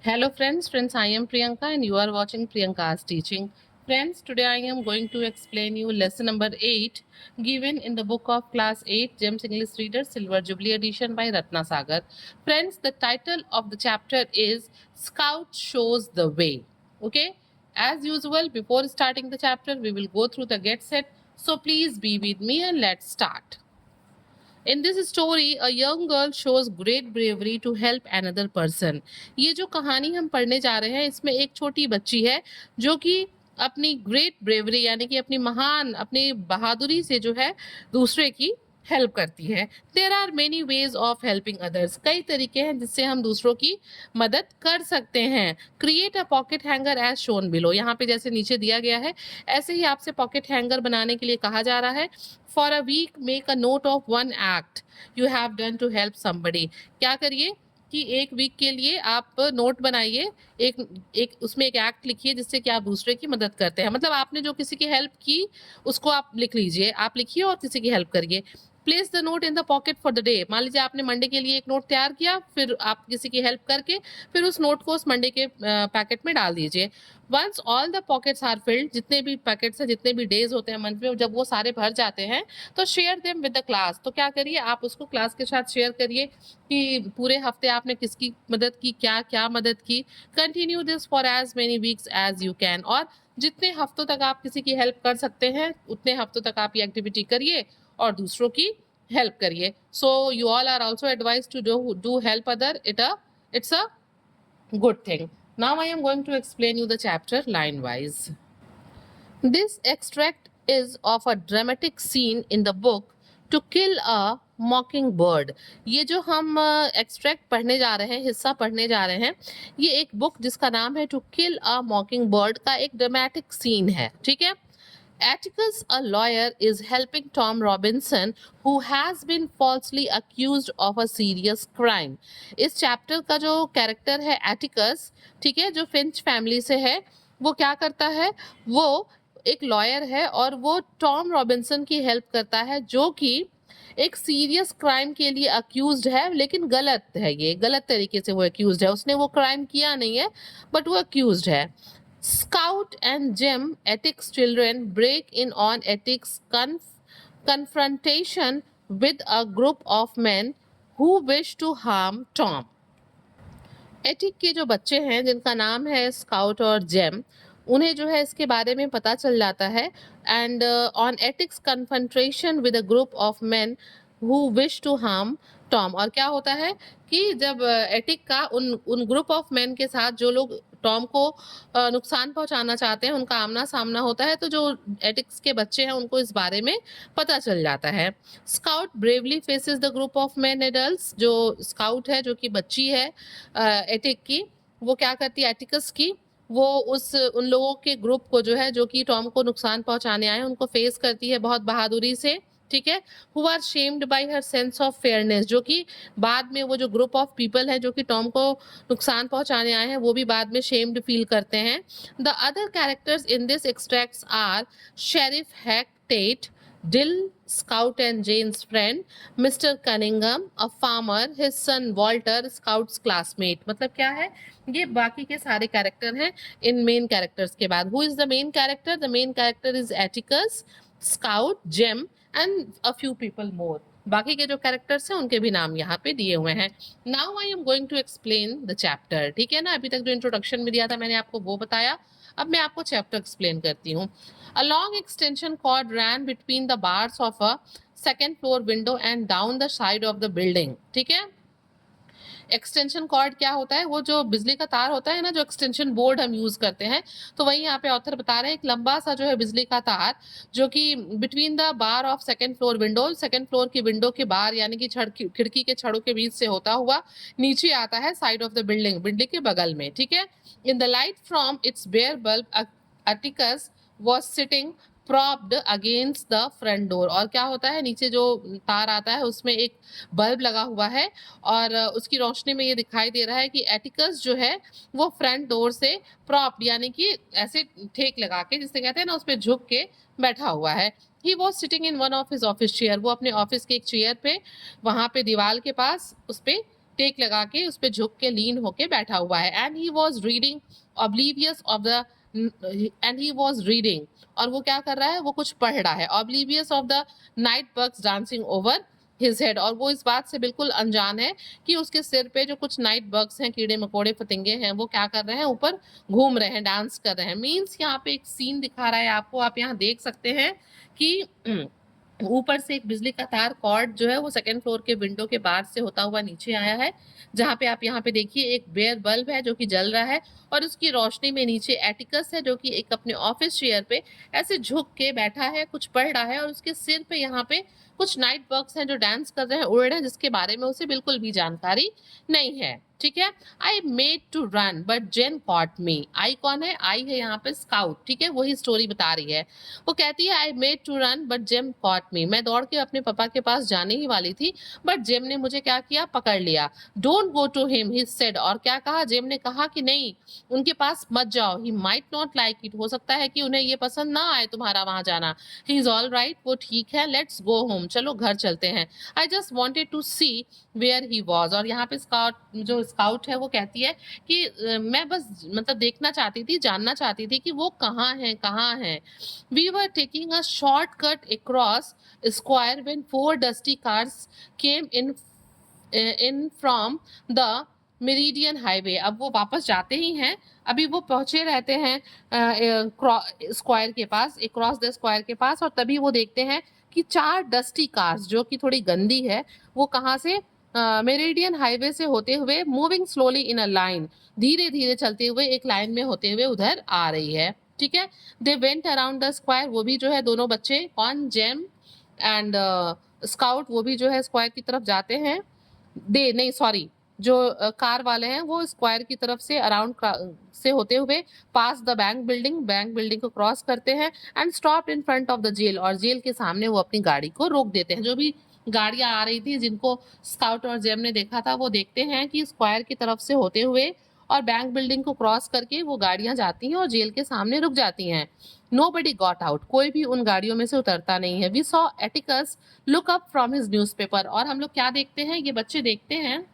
Hello friends, I am Priyanka and you are watching Priyanka's teaching. Friends, today I am going to explain you lesson number 8 given in the book of class 8 Gems English Reader Silver Jubilee edition by Ratna Sagar. Friends, the title of the chapter is Scout Shows the Way. Okay, as usual, before starting the chapter, we will go through the get set. So please be with me and let's start. In this story, a young girl shows great bravery to help another person. ये जो कहानी हम पढ़ने जा रहे हैं इसमें एक छोटी बच्ची है जो कि अपनी ग्रेट ब्रेवरी यानी कि अपनी बहादुरी से जो है दूसरे की हेल्प करती है. There are many ways of helping others. कई तरीके हैं जिससे हम दूसरों की मदद कर सकते हैं. Create a pocket hanger as shown below. यहाँ पे जैसे नीचे दिया गया है ऐसे ही आपसे पॉकेट हैंगर बनाने के लिए कहा जा रहा है. For a week make a note of one act you have done to help somebody. क्या करिए कि एक वीक के लिए आप नोट बनाइए, एक एक उसमें एक एक्ट लिखिए जिससे कि आप दूसरे की मदद करते हैं. मतलब आपने जो किसी की हेल्प की उसको आप लिख लीजिए, आप लिखिए और किसी की हेल्प करिए. Place the note in the pocket for the day. मान लीजिए आपने मंडे के लिए एक नोट तैयार किया, फिर आप किसी की हेल्प करके फिर उस नोट को उस मंडे के पैकेट में डाल दीजिए. Once all the pockets are filled, जितने भी पैकेट्स हैं, जितने भी डेज होते हैं मंथ में, जब वो सारे भर जाते हैं तो share them with the class. तो क्या करिए, आप उसको क्लास के साथ शेयर करिए कि पूरे हफ्ते आपने किसकी मदद की, क्या क्या मदद की. Continue this for as many weeks as you can. और जितने हफ्तों तक आप किसी की हेल्प कर सकते हैं उतने हफ्तों तक आप ये एक्टिविटी करिए और दूसरों की हेल्प करिए. So you all are also advise to do help other. It's a good thing. Now I am going to explain you the chapter line wise. This extract is of a dramatic scene in the book To Kill a Mockingbird. ये जो हम extract पढ़ने जा रहे हैं, हिस्सा पढ़ने जा रहे हैं, ये एक बुक जिसका नाम है टू किल अ मॉकिंग का एक ड्रामेटिक सीन है. ठीक है. Atticus, a lawyer, is helping Tom Robinson, who has been falsely accused of a serious crime. इस चैप्टर का जो कैरेक्टर है एटिकस, ठीक है, जो फिंच फैमिली से है, वो क्या करता है, वो एक लॉयर है और वो टॉम रॉबिन्सन की हेल्प करता है जो कि एक सीरियस क्राइम के लिए अक्यूज्ड है. लेकिन गलत है, ये गलत तरीके से वो अक्यूज्ड है. उसने वो क्राइम किया नहीं है बट वो अक्यूज्ड है. Scout and Jem, Attic's children, break in on Attic's confrontation with a group of men who wish to harm Tom. Attic के जो बच्चे हैं जिनका नाम है स्काउट और जेम, उन्हें जो है इसके बारे में पता चल जाता है. And on Atticus confrontation with a group of men who wish to harm Tom. और क्या होता है कि जब एटिक का उन उन ग्रुप ऑफ मेन के साथ जो लोग टॉम को नुकसान पहुंचाना चाहते हैं उनका आमना सामना होता है, तो जो एटिक्स के बच्चे हैं उनको इस बारे में पता चल जाता है. Scout bravely faces the group of main adults. जो स्काउट है, जो कि बच्ची है एटिक की, वो क्या करती है, एटिकस की, वो उन लोगों के ग्रुप को जो है जो कि टॉम को नुकसान पहुंचाने आए उनको फेस करती है बहुत बहादुरी से. ठीक है. Who are shamed by her sense of fairness. जो कि बाद में वो जो ग्रुप ऑफ पीपल है जो कि टॉम को नुकसान पहुंचाने आए हैं वो भी बाद में शेम्ड फील करते हैं. The other characters in this extracts are sheriff Heck Tate, Dill, Scout and Jane's friend, Mr. Cunningham, a farmer, his son Walter, Scout's classmate. मतलब क्या है, ये बाकी के सारे कैरेक्टर हैं इन मेन कैरेक्टर्स के बाद. Who is the main character? The main character is Atticus, Scout, Jem and a few people more. बाकी के जो कैरेक्टर्स हैं उनके भी नाम यहाँ पे दिए हुए हैं. Now I am going to explain the chapter. ठीक है ना, अभी तक जो इंट्रोडक्शन में दिया था मैंने आपको वो बताया. अब मैं आपको चैप्टर एक्सप्लेन करती हूँ. A long extension cord ran between the bars of a second floor window and down the side of the building. ठीक है. एक्सटेंशन कॉर्ड क्या होता है, वो जो बिजली का तार होता है ना, जो एक्सटेंशन बोर्ड हम यूज करते हैं, तो वही यहाँ पे ऑथर बता रहे हैं एक लंबा सा जो है बिजली का तार जो कि between the bar of second floor window, second floor की विंडो के बार यानी कि खिड़की के छड़ों के बीच से होता हुआ नीचे आता है साइड ऑफ द बिल्डिंग के बगल में. ठीक है. In the light from its bare bulb Atticus was sitting propped against the front door. और क्या होता है, नीचे जो तार आता है उसमें एक बल्ब लगा हुआ है और उसकी रोशनी में ये दिखाई दे रहा है कि एटिकस जो है वो फ्रंट डोर से प्रॉप्ड यानी कि ऐसे ठेक लगा के, जिससे कहते हैं ना, उस पर झुक के बैठा हुआ है. He was sitting in one of his office chair. वो अपने ऑफिस के एक चेयर पे वहां पे दीवार के पास उस पे टेक लगा के उस पे झुक के लीन होके बैठा हुआ है। And he was reading oblivious of the and he was reading, और वो क्या कर रहा है, वो कुछ पढ़ रहा है, oblivious of the night bugs dancing over his head, और वो इस बात से बिल्कुल अनजान है कि उसके सिर पे जो कुछ नाइट बग्स हैं, कीड़े मकोड़े फतिंगे हैं, वो क्या कर रहे हैं, ऊपर घूम रहे हैं, डांस कर रहे हैं। मीन्स यहाँ पे एक सीन दिखा रहा है आपको, आप यहाँ देख सकते हैं कि ऊपर से एक बिजली का तार कॉर्ड जो है वो सेकंड फ्लोर के विंडो के बाहर से होता हुआ नीचे आया है, जहाँ पे आप यहाँ पे देखिए एक बेयर बल्ब है जो कि जल रहा है, और उसकी रोशनी में नीचे एटिकस है जो कि एक अपने ऑफिस चेयर पे ऐसे झुक के बैठा है, कुछ पढ़ रहा है, और उसके सिर पे यहाँ पे कुछ नाइट बग्स हैं जो डांस कर रहे हैं, उड़ रहे हैं, जिसके बारे में उसे बिल्कुल भी जानकारी नहीं है। ठीक है, I made to run but Jem caught me. I कौन है, आई है यहाँ पे स्काउट, ठीक है, वही स्टोरी बता रही है। वो कहती है I made to run but Jem caught me, मैं दौड़ के अपने पापा के पास जाने ही वाली थी, बट जेम ने मुझे क्या किया, पकड़ लिया। Don't go to him he said, और क्या कहा, जेम ने कहा कि नहीं उनके पास मत जाओ, he might not like it, हो सकता है कि उन्हें ये पसंद ना आए तुम्हारा वहां जाना। ही इज ऑल राइट, वो ठीक है, लेट्स गो होम, चलो घर चलते हैं। I just wanted to see where he was, और यहाँ पे स्काउट जो स्काउट है वो कहती है कि मैं बस मतलब देखना चाहती थी, जानना चाहती थी कि वो कहाँ है, कहाँ है। We were taking a shortcut across square when four dusty cars came in from the meridian highway. अब वो वापस जाते ही हैं, अभी वो पहुंचे रहते हैं स्क्वायर के पास, क्रॉस द स्क्वायर के पास, और तभी वो देखते हैं कि चार डस्टी कार्स जो कि थोड़ी गंदी है, वो कहाँ से, मेरिडियन हाईवे से होते हुए, moving slowly in a line, धीरे धीरे चलते हुए एक लाइन में होते हुए उधर आ रही है। ठीक है, they went around the square, वो भी जो है दोनों बच्चे, कौन, जेम एंड स्काउट, वो भी जो है स्क्वायर की तरफ जाते हैं। दे नहीं सॉरी, जो कार वाले हैं वो स्क्वायर की तरफ से अराउंड से होते हुए पास द बैंक बिल्डिंग को क्रॉस करते हैं, and stop in front of the jail, और जेल के सामने वो अपनी गाड़ी को रोक देते हैं। जो भी गाड़ियां आ रही थी जिनको स्काउट और जेम ने देखा था, वो देखते हैं कि स्क्वायर की तरफ से होते हुए और बैंक बिल्डिंग को क्रॉस करके वो गाड़ियां जाती हैं और जेल के सामने रुक जाती हैं। Nobody got out, कोई भी उन गाड़ियों में से उतरता नहीं है। We saw Atticus look up from his newspaper, और हम लोग क्या देखते हैं, ये बच्चे देखते हैं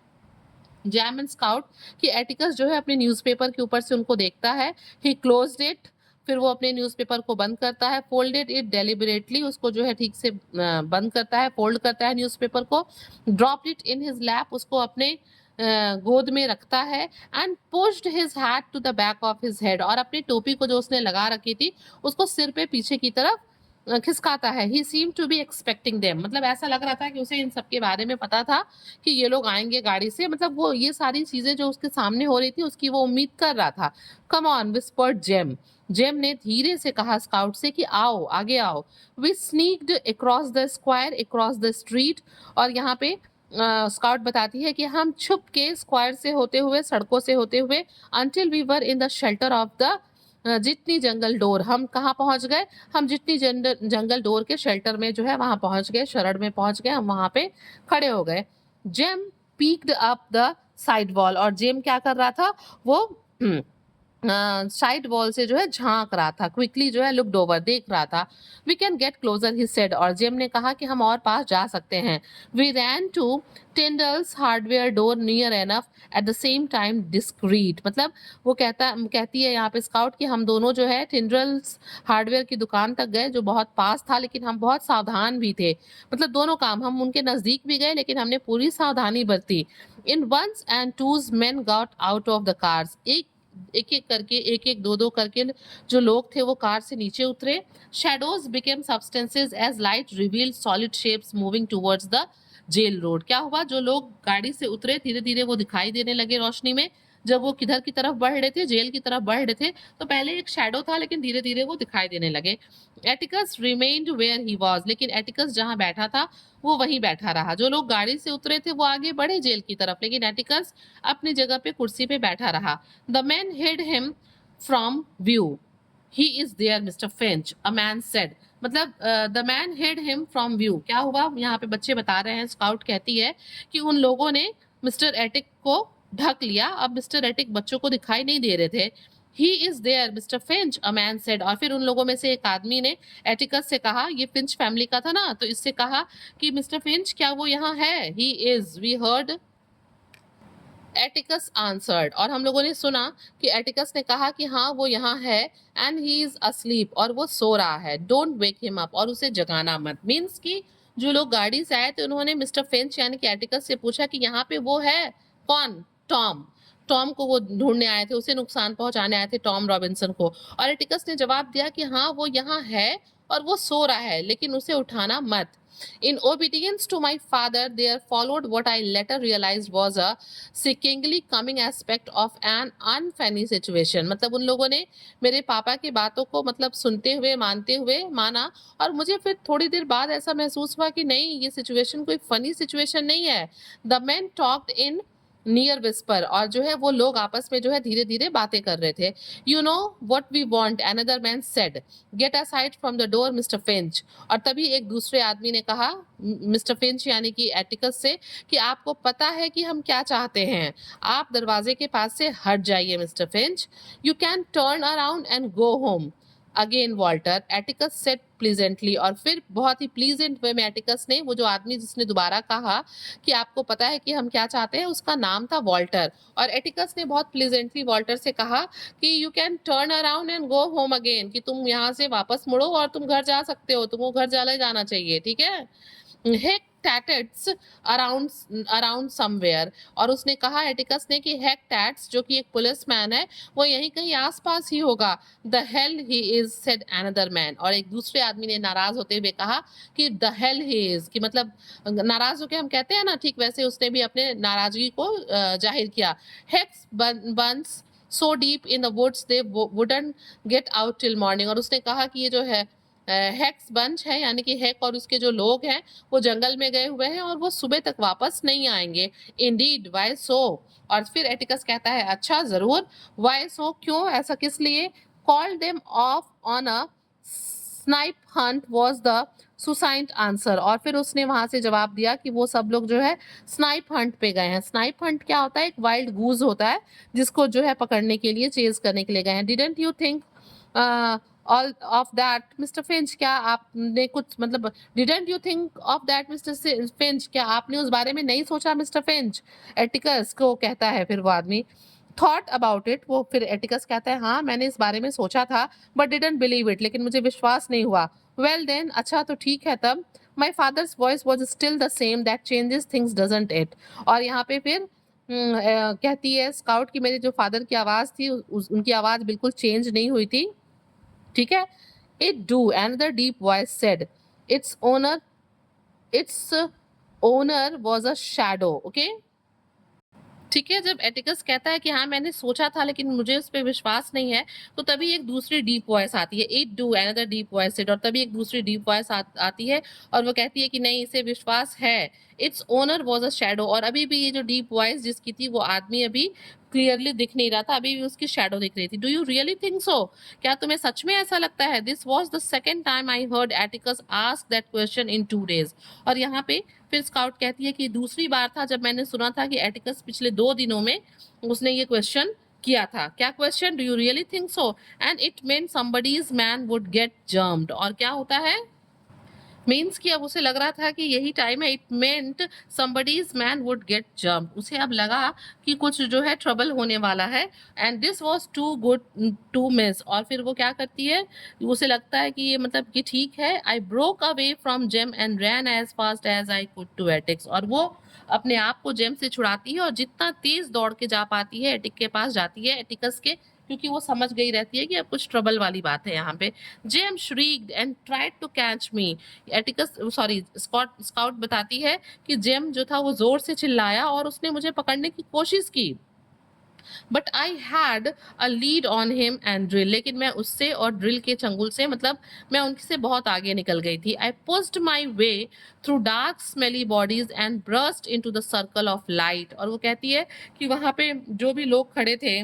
जैम एंड स्काउट कि एटिकस जो है अपने न्यूज़पेपर के ऊपर से उनको देखता है। ही क्लोज्ड इट, फिर वो अपने न्यूज़पेपर को बंद करता है। फोल्डेड इट डेलिबरेटली, उसको जो है ठीक से बंद करता है, फोल्ड करता है न्यूज़पेपर को। Dropped it in his lap, उसको अपने गोद में रखता है। And pushed his hat to the back of his head, और अपनी टोपी को जो उसने लगा रखी थी उसको सिर पे पीछे की तरफ खिसकाता है। He seem to be expecting them, मतलब ऐसा लग रहा था कि उसे इन सब के बारे में पता था कि ये लोग आएंगे गाड़ी से, मतलब वो ये सारी चीजें जो उसके सामने हो रही थी उसकी वो उम्मीद कर रहा था। Come on whispered Jem, Jem ने धीरे से कहा स्काउट से कि आओ आगे आओ। We sneaked across the square across the street, और यहाँ पे स्काउट बताती है कि हम छुप के स्क्वायर से होते हुए, सड़कों से होते हुए, until we were in the shelter of the Jitney Jungle door, हम कहाँ पहुंच गए, हम जितनी जंगल डोर के शेल्टर में जो है वहां पहुंच गए, शरण में पहुंच गए, हम वहां पे खड़े हो गए। Jem peeked up the side wall, और जेम क्या कर रहा था, वो साइड वॉल से जो है झांक रहा था, क्विकली जो है लुक्ड ओवर, देख रहा था। We can get closer he said, और जेम ने कहा कि हम और पास जा सकते हैं। We ran to Tyndal's hardware door near enough at the same time discreet, मतलब वो कहती है यहाँ पे स्काउट कि हम दोनों जो है टिंडल्स हार्डवेयर की दुकान तक गए जो बहुत पास था, लेकिन हम बहुत सावधान भी थे, मतलब दोनों काम, हम उनके नजदीक भी गए लेकिन हमने पूरी सावधानी बरती। In ones and twos men got out of the cars, एक एक करके, एक एक दो दो करके जो लोग थे वो कार से नीचे उतरे। Shadows became substances as light revealed solid shapes moving towards the jail road. क्या हुआ, जो लोग गाड़ी से उतरे धीरे धीरे वो दिखाई देने लगे रोशनी में। जब वो किधर की तरफ बढ़ रहे थे, जेल की तरफ बढ़ रहे थे, तो पहले एक शैडो था लेकिन धीरे धीरे वो दिखाई देने लगे। Atticus remained where he was, लेकिन एटिकस जहां बैठा था वो वहीं बैठा रहा। जो लोग गाड़ी से उतरे थे वो आगे बढ़े जेल की तरफ, लेकिन एटिकस अपनी जगह पे कुर्सी पे बैठा रहा। The man hid him from view, he is there mister Finch, a man said, मतलब the man hid him from view, क्या हुआ यहाँ पे बच्चे बता रहे हैं, स्काउट कहती है कि उन लोगों ने मिस्टर एटिक को ढक लिया, अब मिस्टर एटिक बच्चों को दिखाई नहीं दे रहे थे। He is there mister Finch, a man said, और फिर उन लोगों में से एक आदमी ने एटिकस से कहा, ये फिंच फैमिली का था ना, तो इससे कहा कि मिस्टर फिंच क्या वो यहाँ है। He is, we heard Atticus answered, और हम लोगों ने सुना कि एटिकस ने कहा कि हाँ वो यहाँ है, एंड ही इज अस्लीप, और वो सो रहा है, डोंट वेक हिम अप, और उसे जगाना मत। मीन्स कि जो लोग गाड़ी से आए थे उन्होंने मिस्टर फिंच यानी कि एटिकस से पूछा कि यहाँ पे वो है कौन, टॉम। टॉम को वो ढूंढने आए थे, उसे नुकसान पहुंचाने आए थे, टॉम रॉबिन्सन को। और एटिकस ने जवाब दिया कि हाँ वो यहाँ है और वो सो रहा है, लेकिन उसे उठाना मत। In obedience to my father, there followed what I later realized was a seemingly coming aspect of an unfunny situation। मतलब उन लोगों ने मेरे पापा की बातों को मतलब सुनते हुए मानते हुए माना, और मुझे फिर थोड़ी देर बाद ऐसा महसूस हुआ कि नहीं, ये सिचुएशन कोई फनी सिचुएशन नहीं है। The man talked in near whisper, और जो है वो लोग आपस में जो है धीरे धीरे बातें कर रहे थे। You know what we want, another man said, get aside from the door Mister Finch. और तभी एक दूसरे आदमी ने कहा मिस्टर फिंच यानी कि एटिकस से कि आपको पता है कि हम क्या चाहते हैं, आप दरवाजे के पास से हट जाइए mister Finch, you can turn around and go home again Walter, Atticus said pleasantly. और फिर बहुत ही प्लीजेंट वे में एटिकस ने, वो जो आदमी जिसने दोबारा कहा कि आपको पता है कि हम क्या चाहते हैं, उसका नाम था वॉल्टर, और एटिकस ने बहुत प्लीजेंटली वॉल्टर से कहा कि you can turn around and go home again, कि तुम यहाँ से वापस मुड़ो और तुम घर जा सकते हो, तुमको घर चले जाना चाहिए, ठीक है। हेक टैटेट्स अराउंड समवेयर, और उसने कहा एटिकस ने कि हेक टैट्स जो कि एक पुलिसमैन है वो यहीं कहीं आसपास ही होगा। The hell he is said another man, और एक दूसरे आदमी ने नाराज होते हुए कहा कि द हेल ही इज, कि मतलब नाराज होके हम कहते हैं ना, ठीक वैसे उसने भी अपने नाराजगी को जाहिर किया। Heck's bunch so deep in the woods they wouldn't get out till morning, और उसने कहा कि ये जो है हेक्स बंच है यानी कि हेक और उसके जो लोग हैं वो जंगल में गए हुए हैं और वो सुबह तक वापस नहीं आएंगे। इंडीड, वाई सो। और फिर एटिकस कहता है अच्छा जरूर, वाई सो, क्यों, ऐसा किस लिए। Call them off on a snipe hunt was the succinct answer, और फिर उसने वहां से जवाब दिया कि वो सब लोग जो है स्नाइप हंट पे गए हैं। स्नाइप हंट क्या होता है, एक वाइल्ड गूज होता है जिसको जो है पकड़ने के लिए, चेज करने के लिए गए हैं। Didn't you think all of that mister Finch, क्या आपने कुछ मतलब, didn't you think of that mister Finch, क्या आपने उस बारे में नहीं सोचा मिस्टर फिंच, एटिकस को कहता है फिर वो आदमी। थॉट अबाउट इट, वो फिर एटिकस कहता है हाँ मैंने इस बारे में सोचा था, बट डिडंट बिलीव इट, लेकिन मुझे विश्वास नहीं हुआ। वेल देन, अच्छा तो ठीक है तब। My father's voice was still the same, that changes things doesn't it. और यहाँ पे फिर कहती है स्काउट की मेरे जो फादर की आवाज थी उनकी आवाज बिल्कुल चेंज नहीं हुई थी, ठीक है। It do, another deep voice said, its owner was a shadow, okay. ठीक है, जब एटिकस कहता है कि हाँ मैंने सोचा था लेकिन मुझे उस पर विश्वास नहीं है, तो तभी एक दूसरी डीप वॉइस आती है, it do, another deep voice said, और तभी एक दूसरी डीप वॉइस आती है और वो कहती है कि नहीं इसे विश्वास है, its owner was a shadow. और अभी भी ये जो डीप वॉइस जिसकी थी वो आदमी अभी क्लियरली दिख नहीं रहा था, अभी भी उसकी शैडो दिख रही थी। Do you really think so, क्या तुम्हें सच में ऐसा लगता है। This was the second time I heard Atticus ask that question in 2 days। और यहाँ पे फिर स्काउट कहती है कि दूसरी बार था जब मैंने सुना था कि एटिकस पिछले 2 दिनों में उसने ये क्वेश्चन किया था। क्या question, do you really think so, and it meant somebody's man would get jumped. और क्या होता है, मीन्स कि अब उसे लग रहा था कि यही टाइम है, it meant somebody's man would get jump, उसे अब लगा कि कुछ जो है ट्रबल होने वाला है, and this was too good to miss. और फिर वो क्या करती है, उसे लगता है कि ये मतलब कि ठीक है, I broke away from Jem and ran as fast as I could to Atticus. और वो अपने आप को जेम से छुड़ाती है और जितना तेज दौड़ के जा पाती है एटिक के पास जाती है, एटिकस के, क्योंकि वो समझ गई रहती है कि अब कुछ ट्रबल वाली बात है यहाँ पे। Jem shrieked and tried to catch me, Atticus sorry Scout बताती है कि जेम जो था वो जोर से चिल्लाया और उसने मुझे पकड़ने की कोशिश की, but I had a lead on him and drill, लेकिन मैं उससे और ड्रिल के चंगुल से मतलब मैं उनसे बहुत आगे निकल गई थी। I pushed my way through dark smelly bodies and burst into the circle of light. और वो कहती है कि वहां पे जो भी लोग खड़े थे,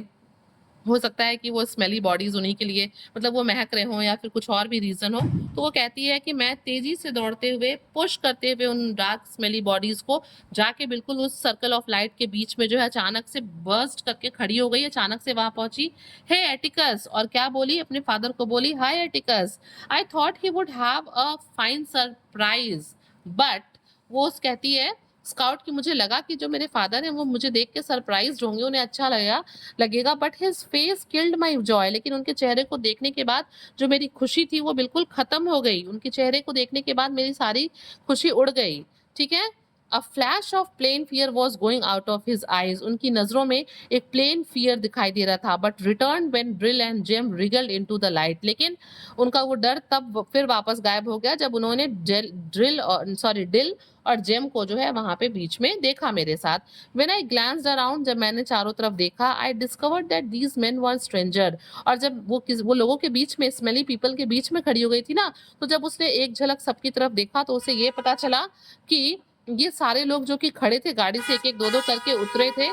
हो सकता है कि वो स्मेली बॉडीज उन्हीं के लिए मतलब वो महक रहे हों या फिर कुछ और भी रीजन हो, तो वो कहती है कि मैं तेजी से दौड़ते हुए पुश करते हुए उन डार्क स्मेली बॉडीज को जाके बिल्कुल उस सर्कल ऑफ लाइट के बीच में जो है अचानक से बर्स्ट करके खड़ी हो गई, अचानक से वहां पहुंची। हे एटिकस, और क्या बोली, अपने फादर को बोली, hi Atticus, I thought he would have a fine surprise, but वो कहती है स्काउट की मुझे लगा कि जो मेरे फादर हैं वो मुझे देख के सरप्राइज्ड होंगे, उन्हें अच्छा लगेगा, but his face killed my Joy. लेकिन उनके चेहरे को देखने के बाद जो मेरी खुशी थी वो बिल्कुल खत्म हो गई। उनके चेहरे को देखने के बाद मेरी सारी खुशी उड़ गई। ठीक है। A flash of plain fear was going out of his eyes. उनकी नजरों में एक प्लेन फियर दिखाई दे रहा था, but return when Dill and Jem wriggled into the light. लेकिन उनका वो डर तब फिर वापस गायब हो गया जब उन्होंने डिल और जेम को जो है वहां पे बीच में देखा मेरे साथ। व्हेन आई ग्लैंस्ड अराउंड, जब मैंने चारों तरफ देखा, I discovered that these main were stranger. और जब वो लोगों के बीच में, स्मेली पीपल के बीच में खड़ी हो गई थी ना, तो जब उसने एक झलक सबकी तरफ देखा तो उसे ये पता चला कि ये सारे लोग जो कि खड़े थे गाड़ी से, एक एक दो दो करके उतरे थे,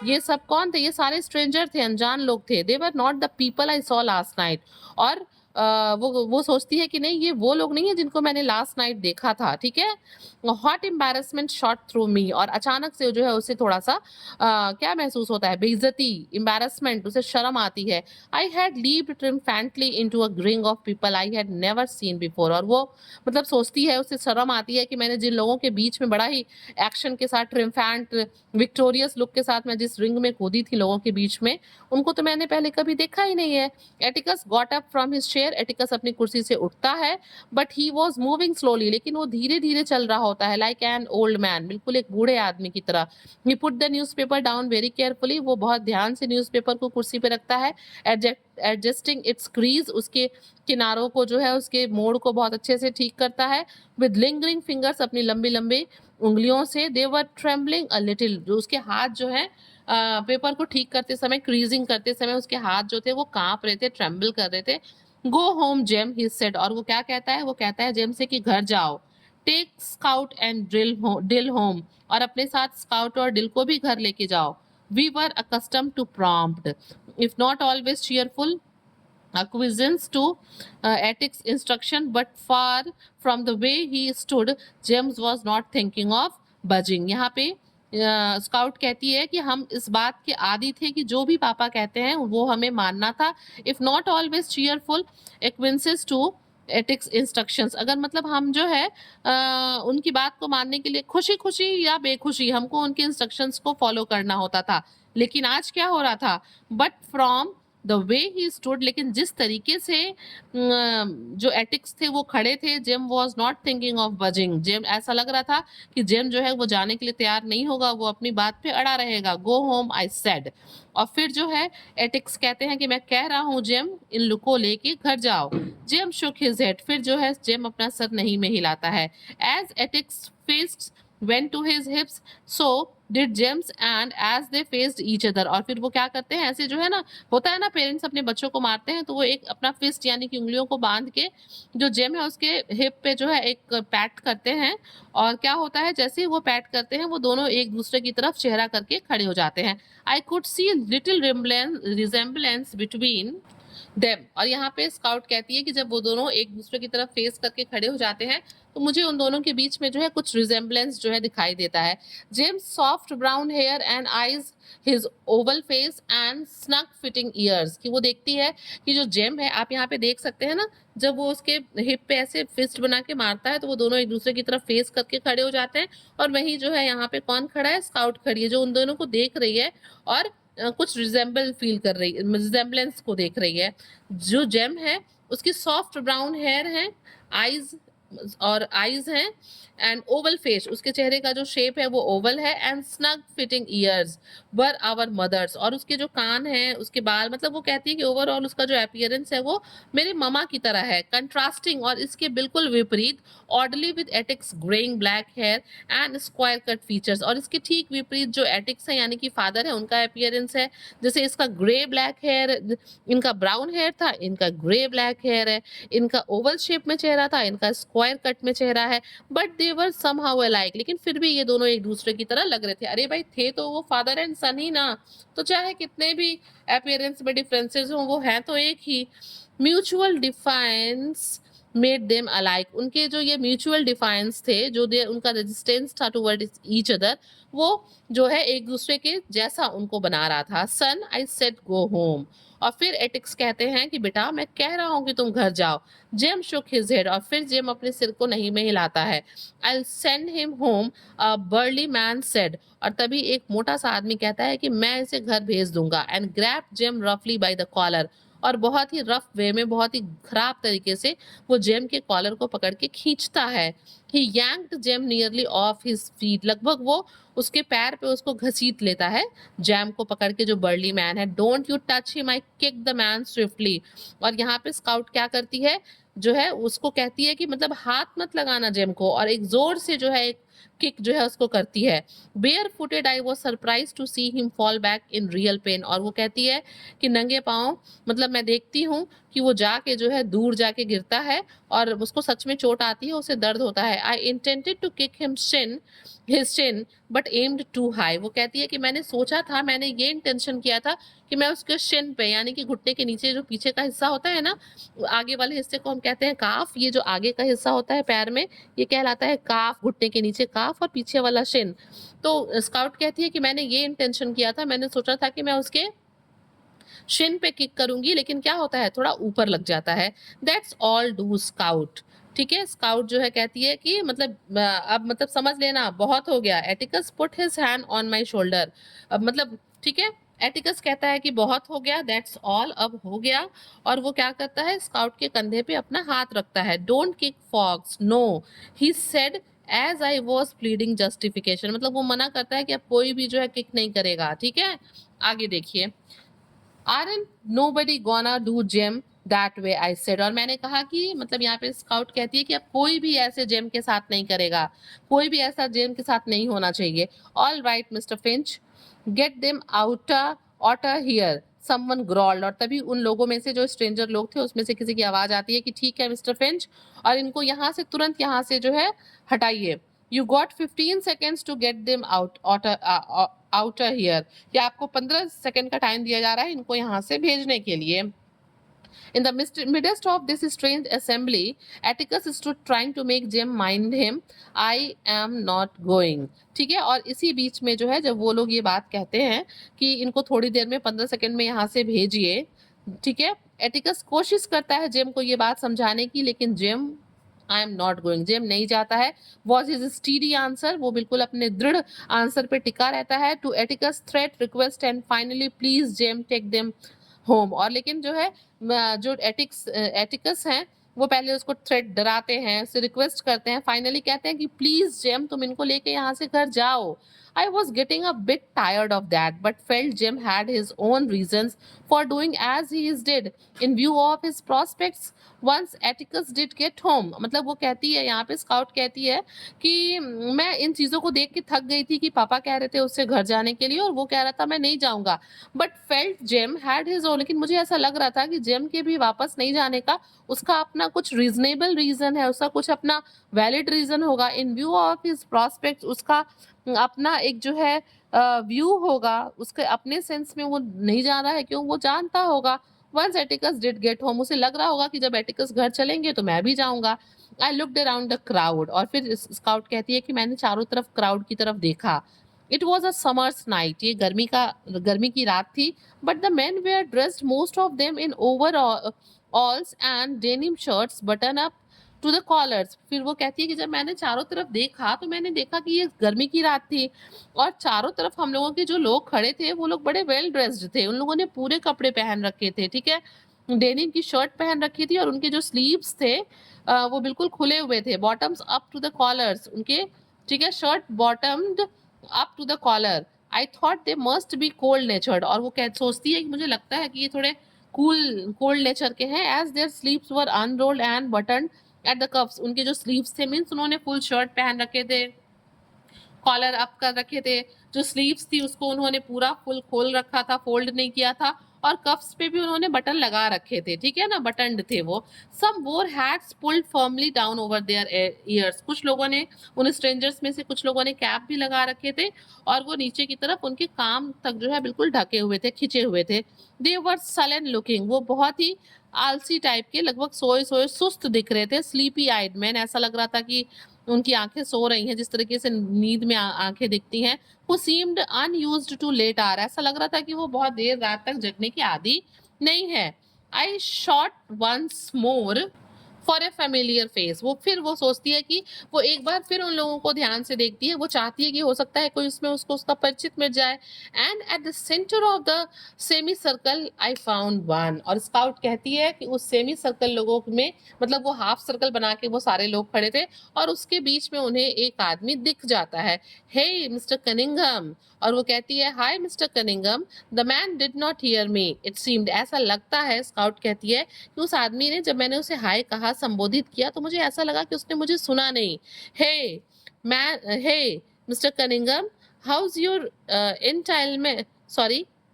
ये सब कौन थे? ये सारे स्ट्रेंजर थे, अनजान लोग थे। They were not the people I saw last night. और वो सोचती है कि नहीं, ये वो लोग नहीं है जिनको मैंने लास्ट नाइट देखा था। ठीक है। हॉट एम्बेरसमेंट शॉट थ्रू मी। और अचानक से जो है उसे थोड़ा सा क्या महसूस होता है? बेइज्जती, एम्बेरसमेंट, उसे शर्म आती है। I had leaped triumphantly into a ring of people I had never seen before. और वो मतलब सोचती है, उसे शर्म आती है कि मैंने जिन लोगों के बीच में बड़ा ही एक्शन के साथ, ट्रिम्फेंट विक्टोरियस लुक के साथ मैं जिस रिंग में कूदी थी लोगों के बीच में, उनको तो मैंने पहले कभी देखा ही नहीं है। Atticus got up from his chair. Atticus अपनी कुर्सी से उठता है, but he was moving slowly. लेकिन वो धीरे धीरे चल रहा होता है, लाइक एन ओल्ड मैन, बिल्कुल एक बूढ़े आदमी की तरह। He put the newspaper down very carefully. वो बहुत ध्यान से न्यूज़पेपर को कुर्सी पे रखता है। एडजस्टिंग इट्स क्रीज, उसके किनारों को जो है, उसके मोड़ को बहुत अच्छे से ठीक करता है। विद लिंगरिंग फिंगर्स, अपनी लंबी लंबी उंगलियों से। दे वर ट्रेम्बलिंग अ लिटिल, जो उसके हाथ जो है पेपर को ठीक करते समय, क्रीजिंग करते समय उसके हाथ जो थे वो कांप रहे थे, ट्रेम्बल कर रहे थे। Go home Jem, he said. और वो क्या कहता है? वो कहता है जेम से कि घर जाओ। Take Scout and Dill home. और अपने साथ स्काउट और डिल को भी घर लेके जाओ। We were accustomed to prompt if not always cheerful acquiescence to Attic's instruction, but far from the way he stood, James was not thinking of budging. यहाँ पे स्काउट कहती है कि हम इस बात के आदी थे कि जो भी पापा कहते हैं वो हमें मानना था। If not always cheerful acquiescence to Atticus instructions. अगर मतलब हम जो है उनकी बात को मानने के लिए खुशी खुशी या बेखुशी हमको उनके इंस्ट्रक्शंस को फॉलो करना होता था। लेकिन आज क्या हो रहा था? But from the way he stood, लेकिन जिस तरीके से जो एटिक्स थे वो खड़े थे, Jem was not thinking of budging. Jem, ऐसा लग रहा था कि जेम जो है वो जाने के लिए तैयार नहीं होगा, वो अपनी बात पे अड़ा रहेगा। गो होम आई सेड। और फिर जो है एटिक्स कहते हैं कि मैं कह रहा हूँ जेम, इन लोग को लेके घर जाओ। Jem shook his head. फिर जो है जेम अपना सर नहीं में हिलाता है। As Atticus fist went to his hips, so did James, and as they faced each other। और फिर वो क्या करते हैं, ऐसे जो है ना, होता है ना पेरेंट्स अपने बच्चों को मारते हैं, तो वो एक अपना फिस्ट यानी कि उंगलियों को बांध के जो जेम है उसके हिप पे जो है एक पैट करते हैं। और क्या होता है, जैसे ही वो पैट करते हैं वो दोनों एक दूसरे की तरफ चेहरा करके खड़े हो जाते हैं। I could see little resemblance between them. और यहाँ पे स्काउट कहती है कि जब वो दोनों एक दूसरे की तरफ फेस करके खड़े हो जाते हैं तो मुझे उन दोनों के बीच में जो है कुछ रिजेम्बलेंस जो है दिखाई देता है। Jem's soft brown hair and eyes, his oval face and snug fitting ears. कि वो देखती है कि जो जेम है, आप यहाँ पे देख सकते हैं ना, जब वो उसके हिप पे ऐसे फिस्ट बना के मारता है तो वो दोनों एक दूसरे की तरफ फेस करके खड़े हो जाते हैं। और वही जो है यहाँ पे कौन खड़ा है? स्काउट खड़ी है, जो उन दोनों को देख रही है और कुछ रिजेंबल फील कर रही है, रिजेंबलेंस को देख रही है। जो जेम है उसकी सॉफ्ट ब्राउन हेयर है, आईज हैं, एंड ओवल फेस, उसके चेहरे का जो शेप है वो ओवल है, and snug fitting ears were our mother's. और उसके जो कान हैं, उसके बाल, मतलब वो कहती है कि ओवरऑल उसका जो अपीयरेंस है वो मेरी ममा की तरह है। कंट्रास्टिंग, और इसके बिल्कुल विपरीत, orderly with Atticus greying black hair and square cut features. और इसके ठीक विपरीत जो एटिक्स है यानी कि फादर है, उनका अपीयरेंस है, जैसे इसका ग्रे ब्लैक हेयर, इनका ब्राउन हेयर था, इनका ग्रे ब्लैक हेयर है, इनका ओवल शेप में चेहरा था, इनका स्क्वायर कट में चेहरा है। But they were somehow alike, लेकिन फिर भी ये दोनों एक दूसरे की तरह लग रहे थे। अरे भाई, थे तो वो फादर एंड सन ही ना, तो चाहे कितने भी अपीयरेंस में डिफरेंसेस हों, वो हैं तो एक ही। Mutual defiance made them alike, उनके जो ये म्यूचुअल डिफाइंस थे, जो उनका रेजिस्टेंस था टुवर्ड ईच अदर, वो जो है एक दूसरे के जैसा उनको बना रहा था। सन आई सेड गो होम, और फिर एटिक्स कहते हैं कि बेटा मैं कह रहा हूँ कि तुम घर जाओ। जेम शुक हिज हेड, और फिर जेम अपने सिर को नहीं में हिलाता है। I send him home, a barley man said, और तभी एक मोटा सा आदमी कहता है कि मैं इसे घर भेज दूंगा। एंड ग्रैब जेम रफली बाय द कॉलर, और बहुत ही रफ वे में, बहुत ही खराब तरीके से वो जेम के कॉलर को पकड़ के खींचता है। He yanked Jem nearly off his feet, लगभग वो उसके पैर पे उसको घसीट लेता है, जैम को पकड़ के, जो बर्ली मैन है। Don't you touch him, I kick the man swiftly, और यहाँ पे स्काउट क्या करती है, जो है उसको कहती है कि मतलब हाथ मत लगाना जेम को, और एक जोर से जो है एक किक जो है उसको करती है। Bare footed I was surprise to see him fall back in real pain, और वो कहती है कि नंगे पाँव, मतलब मैं देखती हूँ कि वो जाके जो है दूर जाके गिरता है और उसको सच में चोट आती है, उसे दर्द होता है। I intended to kick him shin his shin but aimed too high, वो कहती है कि मैंने सोचा था, मैंने ये इंटेंशन किया था कि मैं उसके शिन पे, यानी कि घुटने के नीचे जो पीछे का हिस्सा होता है ना, आगे वाले हिस्से को हम कहते हैं काफ, ये जो आगे का हिस्सा होता है पैर में, ये कहलाता है काफ, घुटने के नीचे काफ, और पीछे वाला शिन। तो स्काउट कहती है कि मैंने ये इंटेंशन किया था, मैंने सोचा था कि मैं उसके शिन पे किक करूंगी, लेकिन क्या होता है, थोड़ा ऊपर लग जाता है। दैट्स ऑल डू स्काउट, ठीक है। स्काउट जो है कहती है कि मतलब अब मतलब समझ लेना, बहुत हो गया। Atticus put his hand on my shoulder, अब मतलब ठीक है, एटिकस कहता है कि बहुत हो गया, दैट्स ऑल, अब हो गया। और वो क्या करता है, स्काउट के कंधे पे अपना हाथ रखता है। Don't kick fox, no, he said as I was pleading justification, मतलब वो मना करता है कि अब कोई भी जो है किक नहीं करेगा, ठीक है। आगे देखिए, aren't nobody gonna do Jem that way, I said, और मैंने कहा कि मतलब यहाँ पे स्काउट कहती है कि अब कोई भी ऐसे जेम के साथ नहीं करेगा, कोई भी ऐसा जेम के साथ नहीं होना चाहिए। All right mister Finch, get them outer otter here, someone growled, और तभी उन लोगों में से जो स्ट्रेंजर लोग थे उसमें से किसी की आवाज आती है कि ठीक है मिस्टर फिंच, और इनको यहाँ से तुरंत यहाँ से जो है हटाइए। You got 15 seconds to get them out outer here, या आपको 15 सेकंड का टाइम दिया जा रहा है इनको यहाँ से भेजने के लिए। In the midst of this strange assembly, Atticus stood trying to make Jem mind him. I am not going. ठीक है, और इसी बीच में जो है जब वो लोग ये बात कहते हैं कि इनको थोड़ी देर में 15 सेकंड में यहाँ से भेजिए, ठीक है, एटिकस कोशिश करता है जेम को ये बात समझाने की, लेकिन Jem I am not going, Jem नहीं जाता है। वॉज हिज स्टीडी आंसर, वो बिल्कुल अपने दृढ़ आंसर पे टिका रहता है। To Atticus threat, request and finally please Jem take them home, और लेकिन जो है जो एटिकस हैं वो पहले उसको थ्रेट डराते हैं, उससे रिक्वेस्ट करते हैं, फाइनली कहते हैं कि प्लीज जेम तुम इनको लेके यहाँ से घर जाओ। I was getting a bit tired of that, but felt Jim had his own reasons for doing as he did in view of his prospects once Atticus did get home. मतलब वो कहती है यहाँ पे, स्काउट कहती है कि मैं इन चीज़ों को देख के थक गई थी कि पापा कह रहे थे उससे घर जाने के लिए और वो कह रहा था मैं नहीं जाऊंगा, but felt Jem had his own, लेकिन मुझे ऐसा लग रहा था कि जेम के भी वापस नहीं जाने का उसका अपना कुछ रीजनेबल रीजन है, उसका कुछ अपना वैलिड रीजन होगा। इन व्यू ऑफ हिज प्रॉस्पेक्ट्स, उसका अपना एक जो है व्यू होगा, उसके अपने सेंस में वो नहीं जा रहा है, क्यों, वो जानता होगा once Atticus did get home, उसे लग रहा होगा कि जब एटिकस घर चलेंगे तो मैं भी जाऊंगा। I looked around the crowd, और फिर स्काउट कहती है कि मैंने चारों तरफ क्राउड की तरफ देखा। It was a summer's night, ये गर्मी की रात थी, but the men were dressed most of them in overalls and denim shirts button up to the collars. फिर वो कहती है कि जब मैंने चारों तरफ देखा तो मैंने देखा कि ये गर्मी की रात थी, और चारों तरफ हम लोगों के जो लोग खड़े थे वो लोग बड़े वेल ड्रेस्ड थे, उन लोगों ने पूरे कपड़े पहन रखे थे, ठीक है, डेनिम की शर्ट पहन रखी थी, और उनके जो स्लीव्स थे वो बिल्कुल खुले हुए थे, buttons up to the collars उनके, ठीक है, shirt buttoned up to the collar. I thought they must be cold natured, और वो सोचती है कि मुझे लगता है कि ये थोड़े कोल्ड नेचर के हैं, as their sleeves were unrolled and button at the cuffs, उनके जो स्लीव्स थे, मीन्स उन्होंने फुल शर्ट पहन रखे थे, कॉलर अप कर रखे थे, जो स्लीव्स थी उसको उन्होंने पूरा फुल खोल रखा था, फोल्ड नहीं किया था, और कफ्स पे भी उन्होंने बटन लगा रखे थे, ठीक है ना, बटन्ड थे वो। Some wore hats pulled firmly down over their ears, कुछ लोगों ने, उन स्ट्रेंजर्स में से कुछ लोगों ने कैप भी लगा रखे थे और वो नीचे की तरफ उनके कान तक जो है बिल्कुल ढके हुए थे, खिंचे हुए थे। दे वर सलन लुकिंग, वो बहुत ही आलसी टाइप के, लगभग सोए सोए सुस्त दिख रहे थे। स्लीपी आइड मैन, ऐसा लग रहा था कि उनकी आंखें सो रही हैं, जिस तरीके से नींद में आंखें दिखती हैं। who seemed unused to late hour, ऐसा लग रहा था कि वो बहुत देर रात तक जगने की आदी नहीं है। I shot once more for a familiar face, वो फिर वो सोचती है कि वो एक बार फिर उन लोगों को ध्यान से देखती है, वो चाहती है कि हो सकता है कोई उसमें उसको उसका परिचित मिल जाए। And at the centre of the semi circle I found one, और स्काउट कहती है कि उस सेमी सर्कल लोगों में, मतलब वो हाफ सर्कल बना के वो सारे लोग खड़े थे और उसके बीच में उन्हें एक आदमी दिख जाता है। हे मिस्टर कनिंघम, और वो कहती है हाय mister Cunningham, the man did not hear me it seemed, ऐसा लगता है, स्काउट कहती है कि उस आदमी ने, जब मैंने उसे हाय कहा, संबोधित किया, तो मुझे ऐसा लगा कि उसने मुझे सुना नहीं। Hey man, hey mister Cunningham, how's your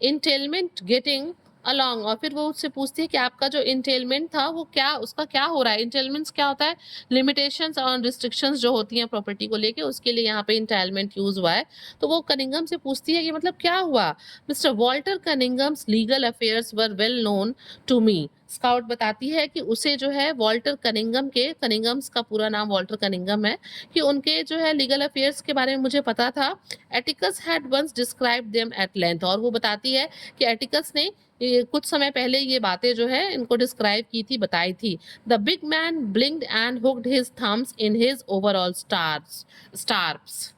entailment getting along, और फिर वो उससे पूछती है कि आपका जो इंटेलमेंट था वो क्या, उसका क्या हो रहा है। इंटेलमेंट्स क्या होता है, लिमिटेशंस और रिस्ट्रिक्शंस जो होती हैं प्रॉपर्टी को लेके, उसके लिए यहाँ पे इंटेलमेंट यूज हुआ है। तो वो कनिंघम से पूछती है कि मतलब क्या हुआ। Mister Walter Cunningham's legal affairs were well known to me, Scout बताती है कि उसे जो है वॉल्टर कनिंघम के, कनिंघम्स का पूरा नाम वॉल्टर कनिंघम है, कि उनके जो है लीगल अफेयर्स के बारे में मुझे पता था। Atticus had once described them at length, और वो बताती है कि एटिकस ने कुछ समय पहले ये बातें जो है इनको डिस्क्राइब की थी, बताई थी। The big man blinked and hooked his thumbs in his overall straps.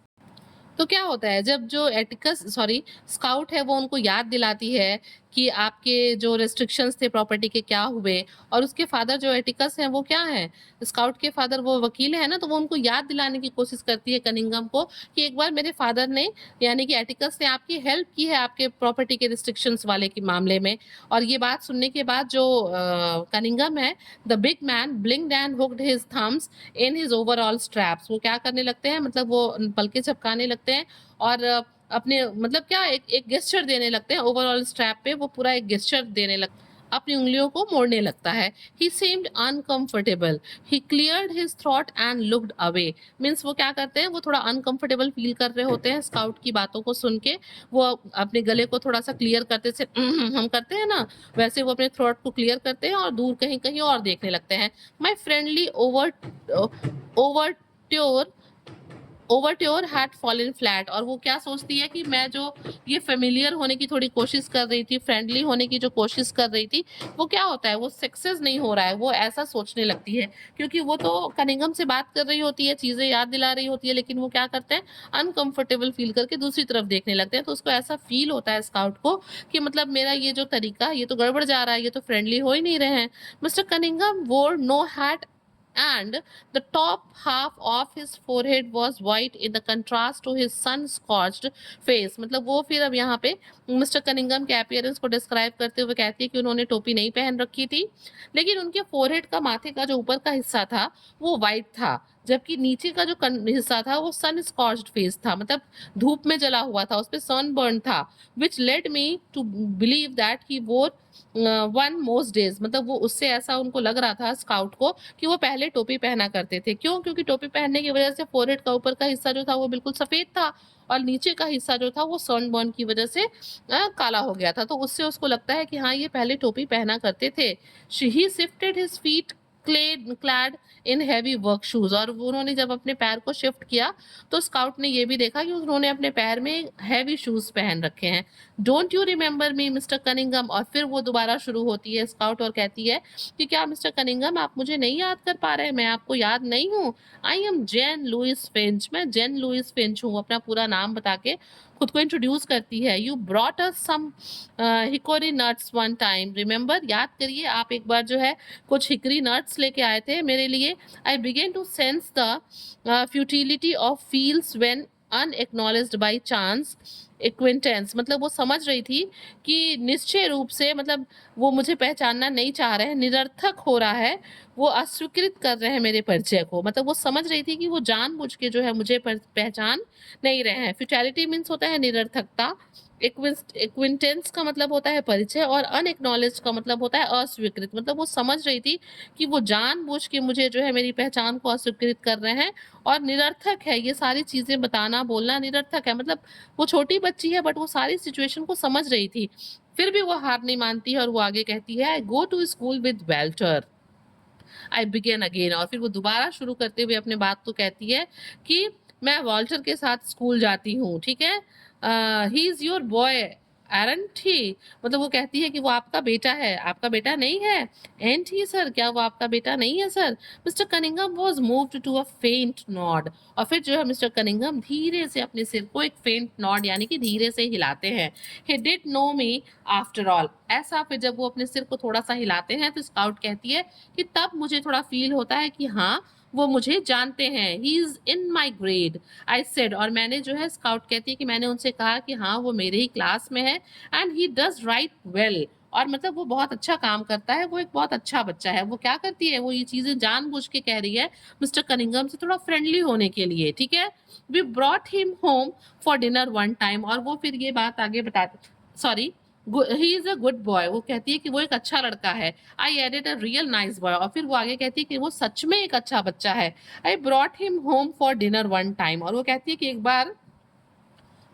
तो क्या होता है, जब जो एटिकस सॉरी स्काउट है वो उनको याद दिलाती है कि आपके जो रेस्ट्रिक्शंस थे प्रॉपर्टी के क्या हुए, और उसके फादर जो एटिकस हैं वो क्या हैं, स्काउट के फादर वो वकील है ना, तो वो उनको याद दिलाने की कोशिश करती है कनिंघम को कि एक बार मेरे फादर ने, यानी कि एटिकस ने आपकी हेल्प की है आपके प्रॉपर्टी के रिस्ट्रिक्शंस वाले के मामले में। और ये बात सुनने के बाद जो कनिंघम है, the big man blinked and hooked his thumbs in his overall straps, वो क्या करने लगते हैं, मतलब वो पलके झपकाने लगते हैं और अपने, मतलब क्या, एक गेस्चर देने लगते हैं ओवरऑल स्ट्रैप पे, वो पूरा एक गेस्चर देने लग, अपनी उंगलियों को मोड़ने लगता है। ही seemed uncomfortable, he cleared his throat and looked away, means वो क्या करते हैं, वो थोड़ा अनकंफर्टेबल फील कर रहे होते हैं स्काउट की बातों को सुन के, वो अपने गले को थोड़ा सा क्लियर करते से हम करते हैं ना, वैसे वो अपने थ्रोट को क्लियर करते हैं और दूर कहीं कहीं और देखने लगते हैं। माई फ्रेंडली ओवरट्योर ओवरट्योर हैड फॉलन फ्लैट, और वो क्या सोचती है कि मैं जो ये फेमिलियर होने की थोड़ी कोशिश कर रही थी, फ्रेंडली होने की जो कोशिश कर रही थी, वो क्या होता है, वो सक्सेस नहीं हो रहा है, वो ऐसा सोचने लगती है। क्योंकि वो तो कनिंघम से बात कर रही होती है, चीजें याद दिला रही होती है, लेकिन वो क्या करते हैं, अनकंफर्टेबल फील करके दूसरी तरफ देखने लगते हैं। तो उसको ऐसा फील होता है स्काउट को कि मतलब मेरा ये जो तरीका, ये तो गड़बड़ जा रहा है, ये तो फ्रेंडली हो ही नहीं रहे हैं। Mister Cunningham wore no hat and the top half of his forehead was white in the contrast to his sun-scorched face, मतलब वो फिर अब यहाँ पे मिस्टर कनिंघम के अपीयरेंस को डिस्क्राइब करते हुए कहती है कि उन्होंने टोपी नहीं पहन रखी थी, लेकिन उनके फोरहेड का, माथे का जो ऊपर का हिस्सा था वो वाइट था, जबकि नीचे का जो हिस्सा था वो सन स्कॉच्ड फेस था, मतलब धूप में जला हुआ था, उस पर सनबर्न था। Which led me to believe that he wore one most days, मतलब वो उससे ऐसा उनको लग रहा था स्काउट को कि वो पहले टोपी पहना करते थे। क्यों? क्योंकि टोपी पहनने की वजह से फोरहेड का ऊपर का हिस्सा जो था वो बिल्कुल सफेद था और नीचे का हिस्सा जो था वो सनबर्न की वजह से काला हो गया था। तो उससे उसको लगता है कि हाँ, ये पहले टोपी पहना करते थे। ही shifted his feet clad in heavy work shoes, और उन्होंने जब अपने पैर को शिफ्ट किया तो स्काउट ने ये भी देखा कि उन्होंने अपने पैर में हैवी शूज पहन रखे हैं। Don't you remember me mister Cunningham, और फिर वो दोबारा शुरू होती है स्काउट और कहती है कि क्या मिस्टर कनिंघम आप मुझे नहीं याद कर पा रहे, मैं आपको याद नहीं हूँ। I am Jean Louise Finch, मैं जेन लुइस फिंच हूँ, अपना पूरा नाम बता के खुद को इंट्रोड्यूस करती है। You brought us some hickory nuts one time, remember, याद करिए, आप एक बार जो है कुछ हिकरी नट्स लेके आए थे मेरे लिए। I began to sense the futility of feels when unacknowledged by chance acquaintance, मतलब वो समझ रही थी कि निश्चय रूप से, मतलब वो मुझे पहचानना नहीं चाह रहे हैं, निरर्थक हो रहा है वो अस्वीकृत कर रहे हैं मेरे परिचय को, मतलब वो समझ रही थी कि वो जानबूझ के जो है मुझे पहचान नहीं रहे हैं। फ्यूटिलिटी मीन्स होता है निरर्थकता, एक्विंटेंस का मतलब होता है परिचय, और अनएक्नॉलेज का मतलब होता है अस्वीकृत। मतलब वो समझ रही थी कि वो जानबूझ के मुझे जो है मेरी पहचान को अस्वीकृत कर रहे हैं, और निरर्थक है ये सारी चीजें बताना बोलना, निरर्थक है। मतलब वो छोटी बच्ची है बट वो सारी सिचुएशन को समझ रही थी। फिर भी वो हार नहीं मानती है और वो आगे कहती है, I go to school with Walter, I began again. और फिर वो दोबारा शुरू करते हुए अपने बात को कहती है कि मैं वॉल्टर के साथ स्कूल जाती हूँ, ठीक है। ही इज योर बॉय एरंट ही, मतलब वो कहती है कि वो आपका बेटा है, आपका बेटा नहीं है। एंट ही सर, क्या वो आपका बेटा नहीं है sir? Mister Cunningham was moved to a faint nod. और फिर जो है मिस्टर कनिंगम धीरे से अपने सिर को एक फेंट नॉड यानी कि धीरे से हिलाते हैं। He did know me after all, ऐसा फिर जब वो अपने सिर को थोड़ा सा हिलाते हैं तो स्काउट कहती है कि तब मुझे थोड़ा फील होता है कि हाँ वो मुझे जानते हैं। He is in my grade I said, और मैंने जो है, स्काउट कहती है कि मैंने उनसे कहा कि हाँ वो मेरे ही क्लास में है। And he does right well, और मतलब वो बहुत अच्छा काम करता है, वो एक बहुत अच्छा बच्चा है। वो क्या करती है, वो ये चीजें जानबूझ के कह रही है मिस्टर कनिंगम से थोड़ा फ्रेंडली होने के लिए, ठीक है। We brought him home for dinner one time, और वो फिर ये बात आगे बताते, sorry, he is a good boy, वो कहती है कि वो एक अच्छा लड़का है। I added a real nice boy, और फिर वो आगे कहती है कि वो सच में एक अच्छा बच्चा है। I brought him home for dinner one time, और वो कहती है कि एक बार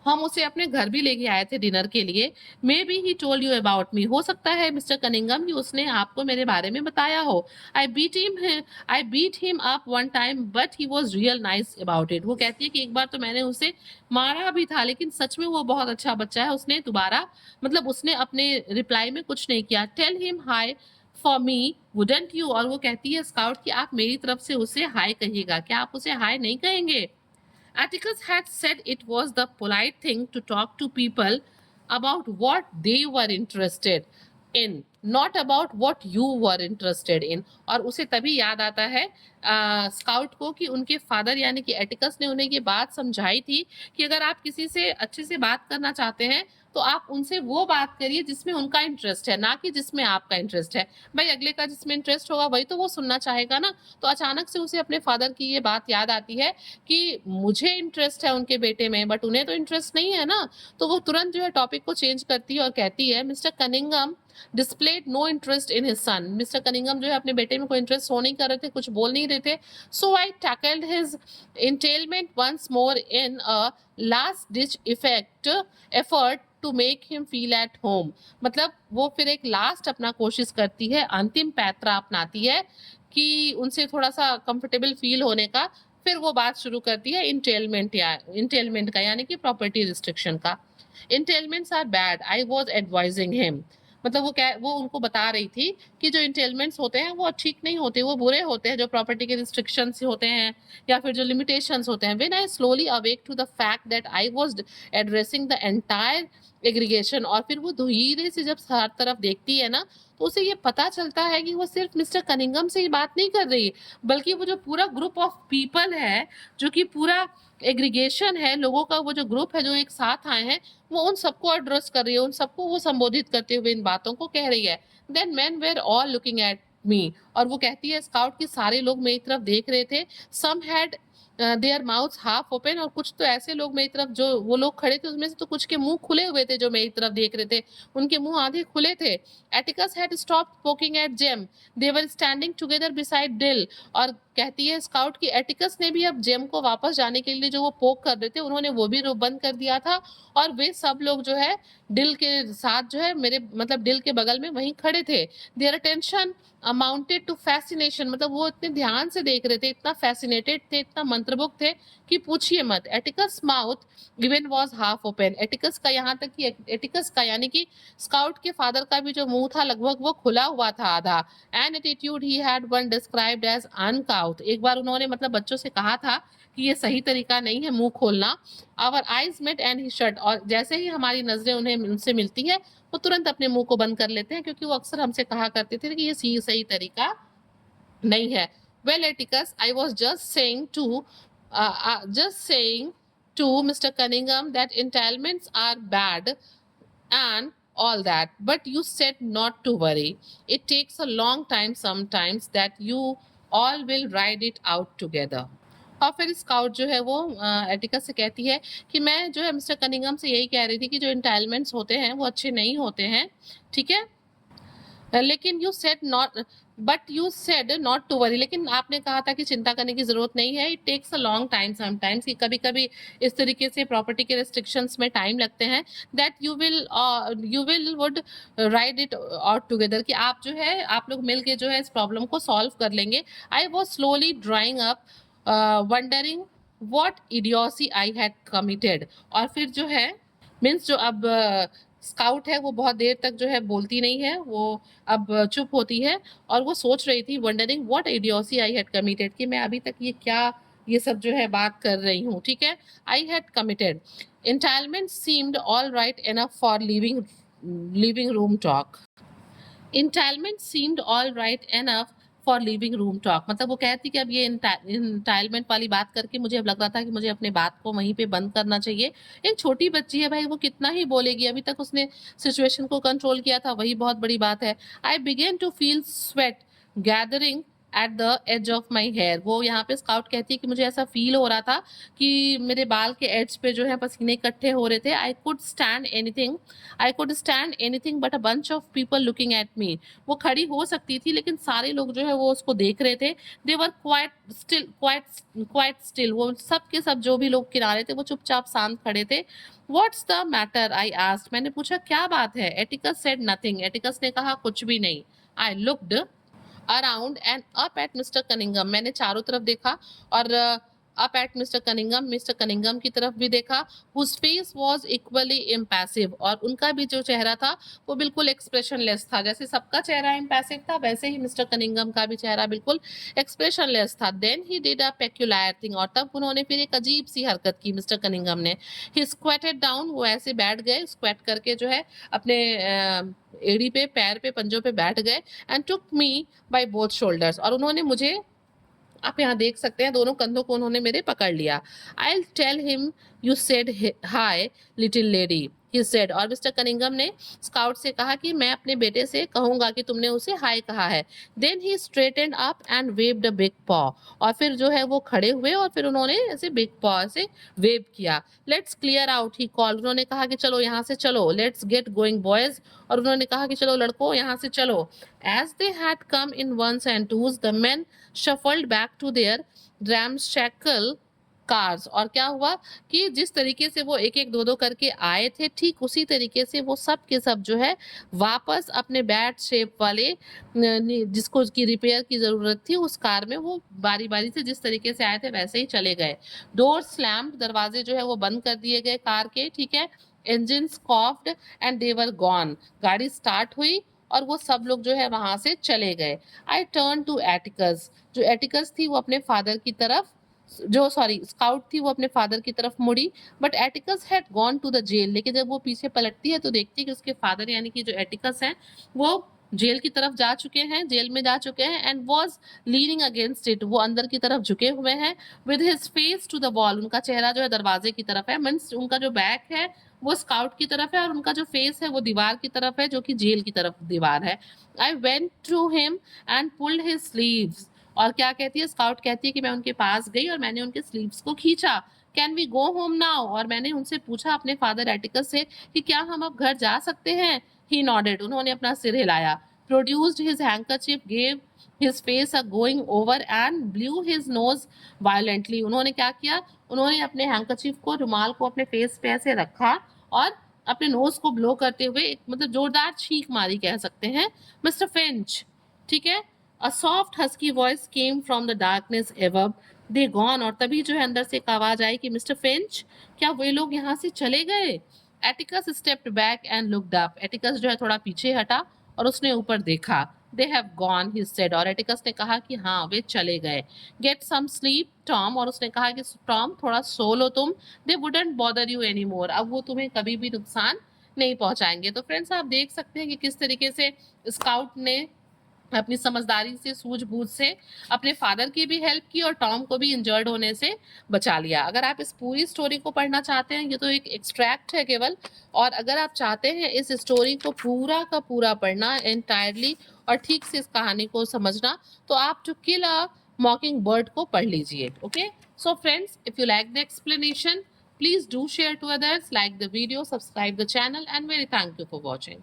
हम उसे अपने घर भी लेके आए थे डिनर के लिए। May be he told you about me, हो सकता है मिस्टर कनिंगम कि उसने आपको मेरे बारे में बताया हो। I beat him up one time but he was real nice about it, वो कहती है कि एक बार तो मैंने उसे मारा भी था लेकिन सच में वो बहुत अच्छा बच्चा है। उसने दोबारा, मतलब उसने अपने रिप्लाई में कुछ नहीं किया। Tell him hi for me wouldn't you, और वो कहती है स्काउट कि आप मेरी तरफ से उसे हाय कहिएगा, क्या आप उसे हाय नहीं कहेंगे? Atticus had said it was the polite thing to talk to people about what they were interested in, not about what you were interested in. और उसे तभी याद आता है स्काउट को कि उनके फादर यानी कि एटिकस ने उन्हें ये बात समझाई थी कि अगर आप किसी से अच्छे से बात करना चाहते हैं तो आप उनसे वो बात करिए जिसमें उनका इंटरेस्ट है, ना कि जिसमें आपका इंटरेस्ट है। भाई अगले का जिसमें इंटरेस्ट होगा वही तो वो सुनना चाहेगा ना। तो अचानक से उसे अपने फादर की ये बात याद आती है कि मुझे इंटरेस्ट है उनके बेटे में बट उन्हें तो इंटरेस्ट नहीं है ना। तो वो तुरंत जो है टॉपिक को चेंज करती है और कहती है mister Cunningham displayed no interest in his son, mister Cunningham जो है अपने बेटे में कोई इंटरेस्ट शो नहीं कर रहे थे, कुछ बोल नहीं रहे थे। So I tackled his entailment once more in a last ditch effect effort to make him feel at home, मतलब वो फिर एक लास्ट अपना कोशिश करती है, अंतिम पैतरा अपनाती है कि उनसे थोड़ा सा कंफर्टेबल फील होने का। फिर वो बात शुरू करती है इंटेलमेंट या इंटेलमेंट का यानी कि प्रॉपर्टी रिस्ट्रिक्शन का। Entailments are bad, I was advising him, मतलब वो उनको बता रही थी कि जो इंटेलमेंट्स होते हैं वो ठीक नहीं होते, वो बुरे होते हैं, जो प्रॉपर्टी के रिस्ट्रिक्शंस होते हैं या फिर जो लिमिटेशंस होते हैं। When I slowly awake to the fact that I was addressing the entire aggregation, और फिर वो धीरे से जब हर तरफ देखती है ना तो उसे ये पता चलता है कि वो सिर्फ मिस्टर कनिंगम से ही बात नहीं कर रही, बल्कि वो जो पूरा ग्रुप ऑफ पीपल है, जो कि पूरा एग्रीगेशन है, लोगों का वो जो ग्रुप है जो एक साथ आए हैं, वो उन सबको एड्रेस कर रही है, उन सबको वो संबोधित करते हुए इन बातों को कह रही है। Then men were all looking at me, और वो कहती है स्काउट की सारे लोग मेरी तरफ देख रहे थे। Some had their mouth half open, और कुछ तो ऐसे लोग मेरी तरफ, जो वो लोग खड़े थे उसमें से तो कुछ के मुंह खुले हुए थे, जो मेरी तरफ देख रहे थे उनके मुंह आधे खुले थे। Atticus had stopped poking at Jem, they were standing together beside Dill, और कहती है स्काउट की एटिकस ने भी अब जेम को वापस जाने के लिए जो वो पोक कर रहे थे उन्होंने वो भी बंद कर दिया था, और वे सब लोग जो है डिल के साथ जो है मेरे, मतलब डिल के बगल में वहीं खड़े थे। Their attention amounted to fascination, मतलब वो इतने ध्यान से देख रहे थे, इतना फैसिनेटेड थे, इतना मंत्रमुग्ध थे कि पूछिए मत। Atticus mouth even was half open, Atticus का, यहाँ तक कि एटिकस का यानी कि स्काउट के फादर का भी जो मुंह था लगभग वो खुला हुआ था आधा। An attitude he had once described as uncouth, एक बार उन्होंने मतलब बच्चों से कहा था कि ये सही तरीका नहीं है मुंह खोलना। Our eyes met and he shut, और जैसे ही हमारी नजरें उन्हें उनसे मिलती है वो तुरंत अपने मुंह को बंद कर लेते हैं, क्योंकि वो अक्सर हमसे कहा करते थे कि ये सही तरीका नहीं है। Well Atticus, I was just saying to mister Cunningham that entailments are bad, and all that, but you said not to worry. It takes a long time sometimes that you all will ride it out together. और फिर scout जो है वो Etica से कहती है कि मैं जो है मिस्टर कनिंगम से यही कह रही थी कि जो इंटाइलमेंट्स होते हैं वो अच्छे नहीं होते हैं, ठीक है, लेकिन you said not, but you said not to worry, लेकिन आपने कहा था कि चिंता करने की जरूरत नहीं है। It takes a long time sometimes, कि कभी कभी इस तरीके से प्रॉपर्टी के रेस्ट्रिक्शंस में टाइम लगते हैं। That you will would ride it out together, कि आप जो है आप लोग मिल के जो है इस प्रॉब्लम को सॉल्व कर लेंगे। I was slowly drying up wondering what idiocy I had committed. और फिर जो है मीन्स जो अब स्काउट है वो बहुत देर तक जो है बोलती नहीं है, वो अब चुप होती है और वो सोच रही थी wondering what idiocy I had committed, कि मैं अभी तक ये क्या ये सब जो है बात कर रही हूँ, ठीक है। I had committed entailment seemed all right enough for living room talk. Entailment seemed all right enough for living room talk, मतलब वो कहती कि अब ये इंटाइलमेंट वाली बात करके मुझे अब लग रहा था कि मुझे अपने बात को वहीं पे बंद करना चाहिए। एक छोटी बच्ची है भाई, वो कितना ही बोलेगी, अभी तक उसने सिचुएशन को कंट्रोल किया था, वही बहुत बड़ी बात है। I began to feel sweat gathering at the edge of my hair. वो यहाँ पे स्काउट कहती है कि मुझे ऐसा फील हो रहा था कि मेरे बाल के एड्स पे जो है पसीने इकट्ठे हो रहे थे। I could stand anything but a bunch of people looking at मी। वो खड़ी हो सकती थी लेकिन सारे लोग जो है वो उसको देख रहे थे। दे वर क्वाइट स्टिल, वो सब के सब जो भी लोग किनारे थे वो चुपचाप शांत खड़े थे। What's the matter, I asked, मैंने पूछा क्या बात है। एटिकस सेड नथिंग, एटिकस ने कहा कुछ भी नहीं। I looked around and up at mister Cunningham, मैंने चारों तरफ देखा और अप एट मिस्टर कनिंगम की तरफ भी देखा। Whose face was equally impassive, और उनका भी जो चेहरा था वो बिल्कुल एक्सप्रेशनलेस था। जैसे सबका चेहरा इम्पैसिव था वैसे ही मिस्टर कनिंगम का भी चेहरा बिल्कुल एक्सप्रेशनलेस था। Then he did a peculiar thing, और तब उन्होंने फिर एक अजीब सी हरकत की मिस्टर कनिंगम ने। ही स्क्वेटेड डाउन, वो ऐसे बैठ गए, स्क्वेट करके जो है अपने एड़ी पे, पैर पे, पंजों पे बैठ गए। And took me by both shoulders, और उन्होंने मुझे, आप यहाँ देख सकते हैं दोनों कंधों को उन्होंने मेरे पकड़ लिया। I tell him you said hi little lady, he said, और मिस्टर कनिंगम ने स्काउट से कहा कि मैं अपने बेटे से कहूंगा कि तुमने उसे हाय कहा है। Then he straightened up and waved a big paw, और फिर जो है वो खड़े हुए और फिर उन्होंने ऐसे बिग पॉ से वेव किया। Let's clear out, he called, उन्होंने कहा कि चलो यहाँ से चलो। लेट्स गेट गोइंग बॉयज, और उन्होंने कहा कि चलो लड़कों यहाँ से चलो। As they had come in ones and twos the men shuffled back to their ramshackle cars, और क्या हुआ कि जिस तरीके से वो एक एक दो दो करके आए थे ठीक उसी तरीके से वो सब के सब जो है वापस अपने बैट शेप वाले जिसको उसकी रिपेयर की जरूरत थी उस कार में वो बारी बारी से जिस तरीके से आए थे वैसे ही चले गए। डोर स्लैम्ड, दरवाजे जो है वो बंद कर दिए गए कार के, ठीक है। Engine coughed and they were gone, गाड़ी स्टार्ट हुई और वो सब लोग जो है वहां से चले गए। आई टर्न टू एटिकस, जो एटिकस थी वो अपने फादर की तरफ, जो सॉरी स्काउट थी वो अपने फादर की तरफ मुड़ी। But Atticus had gone to the jail, लेकिन जब वो पीछे पलटती है तो देखती है कि उसके फादर यानी कि जो एटिकस हैं वो जेल की तरफ जा चुके हैं, जेल में जा चुके हैं। And was leaning against it, वो अंदर की तरफ झुके हुए हैं। With his face to the wall, उनका चेहरा जो है दरवाजे की तरफ है, मीन्स उनका जो बैक है वो स्काउट की तरफ है और उनका जो फेस है वो दीवार की तरफ है, जो कि जेल की तरफ दीवार है। I went to him and pulled his sleeves, और क्या कहती है स्काउट कहती है कि मैं उनके पास गई और मैंने उनके स्लीव्स को खींचा। Can we go home now, और मैंने उनसे पूछा अपने फादर एटिकस से कि क्या हम अब घर जा सकते हैं। ही नॉडेड, उन्होंने अपना सिर हिलाया। Produced his handkerchief, gave his face a going over and blue his nose violently, उन्होंने क्या किया, उन्होंने अपने हैंकरचीफ को, रुमाल को अपने फेस पे ऐसे रखा और अपने नोज को ब्लो करते हुए एक मतलब जोरदार छींक मारी कह सकते हैं। मिस्टर फिंच, ठीक है। A soft husky voice came from the darkness above, they gone, और तभी जो है अंदर से एक आवाज आई कि मिस्टर फिंच, क्या वे लोग यहाँ से चले गए। Atticus stepped back and looked up, Atticus जो है थोड़ा पीछे हटा और उसने ऊपर देखा। They have gone, he said, और एटिकस ने कहा कि हाँ वे चले गए। गेट सम स्लीप टॉम, और उसने कहा कि टॉम थोड़ा सो लो तुम। They wouldn't bother you any more, अब वो तुम्हें कभी भी नुकसान नहीं पहुंचाएंगे। तो फ्रेंड्स आप देख सकते हैं कि किस तरीके से स्काउट ने अपनी समझदारी से, सूझबूझ से अपने फादर की भी हेल्प की और टॉम को भी इंजर्ड होने से बचा लिया। अगर आप इस पूरी स्टोरी को पढ़ना चाहते हैं, ये तो एक एक्सट्रैक्ट है केवल, और अगर आप चाहते हैं इस स्टोरी को पूरा का पूरा पढ़ना एंटायरली और ठीक से इस कहानी को समझना, तो आप टू किल अ मॉकिंग बर्ड को पढ़ लीजिए। Okay, so friends, if you like the explanation, please do share to others, like the video, subscribe the channel, and very thank you for watching.